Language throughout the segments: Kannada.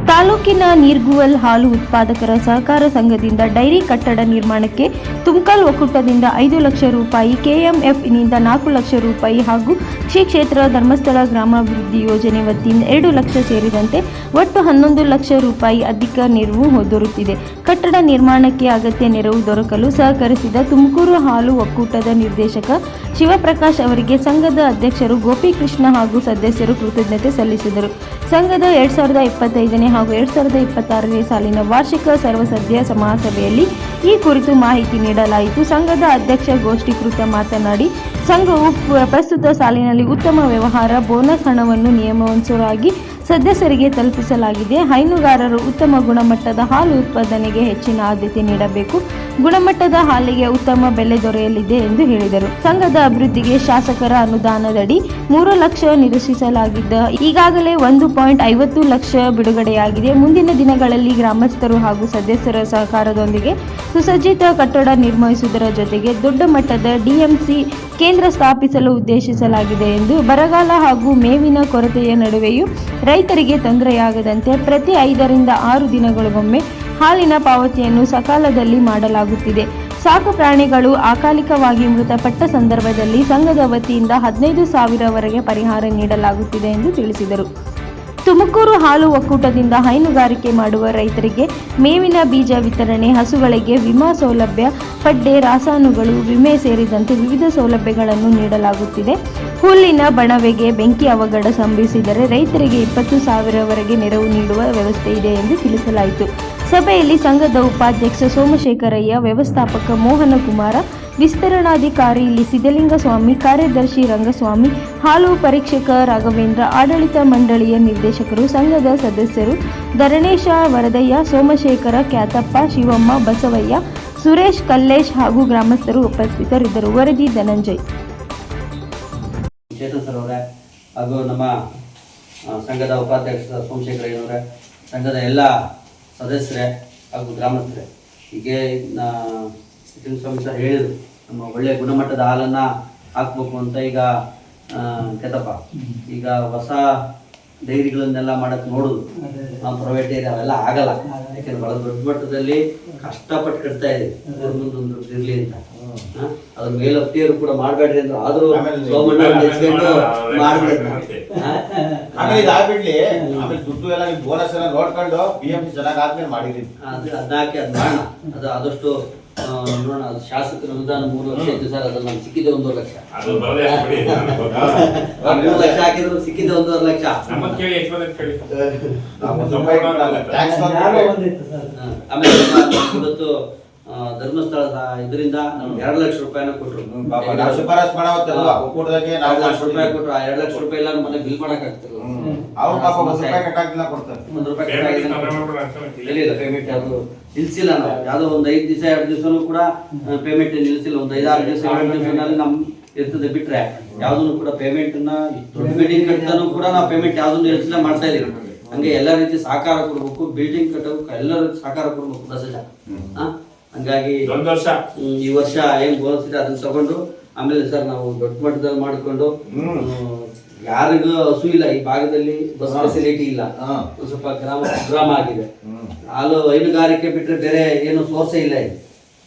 ತಾಲೂಕಿನ ನೀರ್ಗುವಲ್ ಹಾಲು ಉತ್ಪಾದಕರ ಸಹಕಾರ ಸಂಘದಿಂದ ಡೈರಿ ಕಟ್ಟಡ ನಿರ್ಮಾಣಕ್ಕೆ ತುಮಕಲ್ ಒಕ್ಕೂಟದಿಂದ 5 ಲಕ್ಷ ರೂಪಾಯಿ, ಕೆಎಂಎಫ್ನಿಂದ 4 ಲಕ್ಷ ರೂಪಾಯಿ ಹಾಗೂ ಶ್ರೀ ಕ್ಷೇತ್ರ ಧರ್ಮಸ್ಥಳ ಗ್ರಾಮಾಭಿವೃದ್ಧಿ ಯೋಜನೆ ವತಿಯಿಂದ 2 ಲಕ್ಷ ಸೇರಿದಂತೆ ಒಟ್ಟು 11 ಲಕ್ಷ ರೂಪಾಯಿ ಅಧಿಕ ನೆರವು ದೊರೆತಿದೆ. ಕಟ್ಟಡ ನಿರ್ಮಾಣಕ್ಕೆ ಅಗತ್ಯ ನೆರವು ದೊರಕಲು ಸಹಕರಿಸಿದ ತುಮಕೂರು ಹಾಲು ಒಕ್ಕೂಟದ ನಿರ್ದೇಶಕ ಶಿವಪ್ರಕಾಶ್ ಅವರಿಗೆ ಸಂಘದ ಅಧ್ಯಕ್ಷರು ಗೋಪಿಕೃಷ್ಣ ಹಾಗೂ ಸದಸ್ಯರು ಕೃತಜ್ಞತೆ ಸಲ್ಲಿಸಿದರು. ಸಂಘದ 2025ನೇ ಹಾಗೂ 2026ನೇ ಸಾಲಿನ ವಾರ್ಷಿಕ ಸರ್ವಸದಸ್ಯ ಮಹಾಸಭೆಯಲ್ಲಿ ಈ ಕುರಿತು ಮಾಹಿತಿ ನೀಡಲಾಯಿತು. ಸಂಘದ ಅಧ್ಯಕ್ಷ ಗೋಷ್ಠೀಕೃತ ಮಾತನಾಡಿ, ಸಂಘವು ಪ್ರಸ್ತುತ ಸಾಲಿನಲ್ಲಿ ಉತ್ತಮ ವ್ಯವಹಾರ ಬೋನಸ್ ಹಣವನ್ನು ನಿಯಮಾನುಸಾರವಾಗಿ ಸದಸ್ಯರಿಗೆ ತಲುಪಿಸಲಾಗಿದೆ. ಹೈನುಗಾರರು ಉತ್ತಮ ಗುಣಮಟ್ಟದ ಹಾಲು ಉತ್ಪಾದನೆಗೆ ಹೆಚ್ಚಿನ ಆದ್ಯತೆ ನೀಡಬೇಕು. ಗುಣಮಟ್ಟದ ಹಾಲಿಗೆ ಉತ್ತಮ ಬೆಲೆ ದೊರೆಯಲಿದೆ ಎಂದು ಹೇಳಿದರು. ಸಂಘದ ಅಭಿವೃದ್ಧಿಗೆ ಶಾಸಕರ ಅನುದಾನದಡಿ 3 ಲಕ್ಷ ನಿರೀಕ್ಷಿಸಲಾಗಿದ್ದ ಈಗಾಗಲೇ 1.50 ಲಕ್ಷ ಬಿಡುಗಡೆಯಾಗಿದೆ. ಮುಂದಿನ ದಿನಗಳಲ್ಲಿ ಗ್ರಾಮಸ್ಥರು ಹಾಗೂ ಸದಸ್ಯರ ಸಹಕಾರದೊಂದಿಗೆ ಸುಸಜ್ಜಿತ ಕಟ್ಟಡ ನಿರ್ಮಿಸುವುದರ ಜೊತೆಗೆ ದೊಡ್ಡ ಮಟ್ಟದ ಡಿಎಂಸಿ ಕೇಂದ್ರ ಸ್ಥಾಪಿಸಲು ಉದ್ದೇಶಿಸಲಾಗಿದೆ ಎಂದು ಬರಗಾಲ ಹಾಗೂ ಮೇವಿನ ಕೊರತೆಯ ನಡುವೆಯೂ ರೈತರಿಗೆ ತೊಂದರೆಯಾಗದಂತೆ ಪ್ರತಿ 5 ರಿಂದ 6 ದಿನಗಳಿಗೊಮ್ಮೆ ಹಾಲಿನ ಪಾವತಿಯನ್ನು ಸಕಾಲದಲ್ಲಿ ಮಾಡಲಾಗುತ್ತಿದೆ. ಸಾಕು ಪ್ರಾಣಿಗಳು ಅಕಾಲಿಕವಾಗಿ ಮೃತಪಟ್ಟ ಸಂದರ್ಭದಲ್ಲಿ ಸಂಘದ ವತಿಯಿಂದ 15,000ವರೆಗೆ ಪರಿಹಾರ ನೀಡಲಾಗುತ್ತಿದೆ ಎಂದು ತಿಳಿಸಿದರು. ತುಮಕೂರು ಹಾಲು ಒಕ್ಕೂಟದಿಂದ ಹೈನುಗಾರಿಕೆ ಮಾಡುವ ರೈತರಿಗೆ ಮೇವಿನ ಬೀಜ ವಿತರಣೆ, ಹಸುಗಳಿಗೆ ವಿಮಾ ಸೌಲಭ್ಯ, ಪಡ್ಡೆ, ರಾಸಾನುಗಳು, ವಿಮೆ ಸೇರಿದಂತೆ ವಿವಿಧ ಸೌಲಭ್ಯಗಳನ್ನು ನೀಡಲಾಗುತ್ತಿದೆ. ಹುಲ್ಲಿನ ಬಣವೆಗೆ ಬೆಂಕಿ ಅವಘಡ ಸಂಭವಿಸಿದರೆ ರೈತರಿಗೆ 20,000ವರೆಗೆ ನೆರವು ನೀಡುವ ವ್ಯವಸ್ಥೆ ಇದೆ ಎಂದು ತಿಳಿಸಲಾಯಿತು. ಸಭೆಯಲ್ಲಿ ಸಂಘದ ಉಪಾಧ್ಯಕ್ಷ ಸೋಮಶೇಖರಯ್ಯ, ವ್ಯವಸ್ಥಾಪಕ ಮೋಹನಕುಮಾರ, ವಿಸ್ತರಣಾಧಿಕಾರಿ ಸಿದ್ದಲಿಂಗಸ್ವಾಮಿ, ಕಾರ್ಯದರ್ಶಿ ರಂಗಸ್ವಾಮಿ, ಹಾಲು ಪರೀಕ್ಷಕ ರಾಘವೇಂದ್ರ, ಆಡಳಿತ ಮಂಡಳಿಯ ನಿರ್ದೇಶಕರು, ಸಂಘದ ಸದಸ್ಯರು ಧರಣೇಶ, ವರದಯ್ಯ, ಸೋಮಶೇಖರ, ಕ್ಯಾತಪ್ಪ, ಶಿವಮ್ಮ, ಬಸವಯ್ಯ, ಸುರೇಶ್, ಕಲ್ಲೇಶ್ ಹಾಗೂ ಗ್ರಾಮಸ್ಥರು ಉಪಸ್ಥಿತರಿದ್ದರು. ವರದಿ ಧನಂಜಯ್. ಚೇತನ್ ಸರ್ ಅವರೇ ಹಾಗೂ ನಮ್ಮ ಸಂಘದ ಉಪಾಧ್ಯಕ್ಷ ಸೋಮಶೇಖರಯ್ಯನವರೇ, ಸಂಘದ ಎಲ್ಲ ಸದಸ್ಯರೇ ಹಾಗೂ ಗ್ರಾಮಸ್ಥರೇ, ಹೀಗೆ ಸ್ವಾಮಿ ಸರ್ ಹೇಳಿದರು, ನಮ್ಮ ಒಳ್ಳೆಯ ಗುಣಮಟ್ಟದ ಹಾಲನ್ನು ಹಾಕ್ಬೇಕು ಅಂತ. ಈಗ ಕೆತಪ್ಪ ಈಗ ಹೊಸ ಡೈರಿಗಳನ್ನೆಲ್ಲ ಮಾಡಕ್ಕೆ ನೋಡೋದು, ನಾವು ಪ್ರೈವೇಟ್ ಡೈರಿ ಅವೆಲ್ಲ ಆಗಲ್ಲ. ಯಾಕೆಂದ್ರೆ ಭಾಳ ದೊಡ್ಡ ಮಟ್ಟದಲ್ಲಿ ಕಷ್ಟಪಟ್ಟು ಕಟ್ತಾ ಇದ್ದೀವಿ, ಮುಂದೊಂದು ಇರಲಿ ಅಂತ. ಅದ್ರ ಮೇಲೆ ಅಪ್ಟಿಯರು ಕೂಡ ಮಾಡಬೇಡ್ರಿ ಅಂದ್ರೆ ಆದರೂ ಸೋಮಣ್ಣ ಮಾಡ್ಬಿಡ್ಲಿ. ಆಮೇಲೆ ದುಡ್ಡು ಎಲ್ಲ ಬೋನಸ್ ಎಲ್ಲ ನೋಡ್ಕೊಂಡು BMC ಚೆನ್ನಾಗಿ ಆದ್ಮೇಲೆ ಮಾಡಿದೀವಿ. ಅದನ್ನಾಕಿ ಅದು ಮಾಡೋಣ, ಅದು ಆದಷ್ಟು ನೋಡೋಣ. ಅದು ಶಾಸಕರ ಅನುದಾನ 3 ಲಕ್ಷ ಇತ್ತು ಸರ್, ಅದ್ರಲ್ಲಿ ನಮ್ಗೆ ಸಿಕ್ಕಿದೆ 1.5 ಲಕ್ಷ. 3 ಲಕ್ಷ ಹಾಕಿದ್ರು ಸಿಕ್ಕಿದೆ 1.5 ಲಕ್ಷ. ಆಮೇಲೆ ಇವತ್ತು ಧರ್ಮಸ್ಥಳ ಇದರಿಂದ ನಮ್ಗೆ 2 ಲಕ್ಷ ರೂಪಾಯಿನ ಕೊಟ್ಟರು. 2 ಲಕ್ಷ ರೂಪಾಯಿ ಎಲ್ಲ ಮನೆ ಬಿಲ್ ಮಾಡಕ್ ಆಗ್ತಿಲ್ಲ. ಪೇಮೆಂಟ್ ಯಾವುದು ನಿಲ್ಸಿಲ್ಲ. ನಾವು ಯಾವ್ದೋ ಒಂದು 5 ದಿವಸ 2 ದಿವಸನೂ ಕೂಡ ಪೇಮೆಂಟ್ ನಿಲ್ಸಿಲ್ಲ. ಒಂದು 5-6 ದಿವಸ 7 ದಿವಸನಲ್ಲಿ ನಮ್ ಇರ್ತದೆ. ಬಿಟ್ರೆ ಯಾವ್ದನ್ನು ಕೂಡ ಪೇಮೆಂಟ್ ದೊಡ್ಡ ಬಿಲ್ಡಿಂಗ್ ಕಟ್ತಾನು ಕೂಡ ನಾವು ಪೇಮೆಂಟ್ ಯಾವ್ದನ್ನು ನಿಲ್ಸಿಲ್ಲ, ಮಾಡ್ತಾ ಇದೀವಿ. ಹಂಗೆ ಎಲ್ಲ ರೀತಿ ಸಹಕಾರ ಕೊಡ್ಬೇಕು, ಬಿಲ್ಡಿಂಗ್ ಕಟ್ಟಬೇಕು, ಎಲ್ಲ ರೀತಿ ಸಹಕಾರ ಕೊಡ್ಬೇಕು ಬಸಜ. ಹಂಗಾಗಿ ಈ ವರ್ಷ ಏನ್ ಬೋನಸ್ ಇದೆ ಅದನ್ನ ತಗೊಂಡು ಆಮೇಲೆ ಸರ್ ನಾವು ದೊಡ್ಡ ಮಟ್ಟದಲ್ಲಿ ಮಾಡಿಕೊಂಡು, ಯಾರಿಗೂ ಹಸು ಇಲ್ಲ ಈ ಭಾಗದಲ್ಲಿ, ಬಸ್ ಫೆಸಿಲಿಟಿ ಇಲ್ಲ, ಒಂದು ಸ್ವಲ್ಪ ಗ್ರಾಮ ಆಗಿದೆ. ಹಾಲು ಹೈನುಗಾರಿಕೆ ಬಿಟ್ರೆ ಬೇರೆ ಏನು ಸೋರ್ಸೇ ಇಲ್ಲ.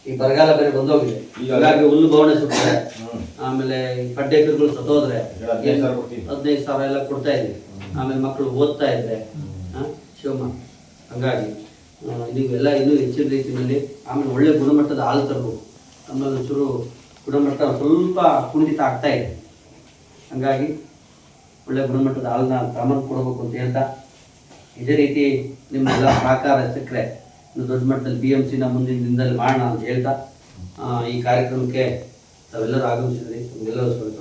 ಈ ಬರಗಾಲ ಬೇರೆ ಬಂದೋಗಿದೆ. ಹೀಗಾಗಿ ಹುಲ್ಲು ಬವಣೆ ಸುತ್ತಾರೆ, ಆಮೇಲೆ ಪಡ್ಡೆಕರುಗಳು ಸತ್ತೋದ್ರೆ 15,000 ಎಲ್ಲ ಕೊಡ್ತಾ ಇದ್ವಿ. ಆಮೇಲೆ ಮಕ್ಕಳು ಓದ್ತಾ ಇದ್ರೆ ಶಿವಮ್ಮ. ಹಂಗಾಗಿ ನೀವೆಲ್ಲ ಇನ್ನೂ ಹೆಚ್ಚಿನ ರೀತಿಯಲ್ಲಿ ಆಮೇಲೆ ಒಳ್ಳೆ ಗುಣಮಟ್ಟದ ಹಾಲು ತರಬೇಕು. ಆಮೇಲೆ ಒಂಚೂರು ಗುಣಮಟ್ಟ ಸ್ವಲ್ಪ ಕುಂಠಿತ ಆಗ್ತಾ ಇದೆ. ಹಂಗಾಗಿ ಒಳ್ಳೆ ಗುಣಮಟ್ಟದ ಹಾಲನ್ನ ಪ್ರಮಾಣ ಕೊಡಬೇಕು ಅಂತ ಹೇಳ್ತಾ, ಇದೇ ರೀತಿ ನಿಮ್ಮೆಲ್ಲ ಸಹಕಾರ ಸಿಕ್ಕರೆ ಇನ್ನು ದೊಡ್ಡ ಮಟ್ಟದಲ್ಲಿ BMCನ ಮುಂದಿನ ದಿನದಲ್ಲಿ ಮಾಡೋಣ ಅಂತ ಹೇಳ್ತಾ ಈ ಕಾರ್ಯಕ್ರಮಕ್ಕೆ ತಾವೆಲ್ಲರೂ ಆಗಮಿಸಿದ್ರಿ. ನಿಮ್ಗೆಲ್ಲರೂ ಸ್ವಾಗತ.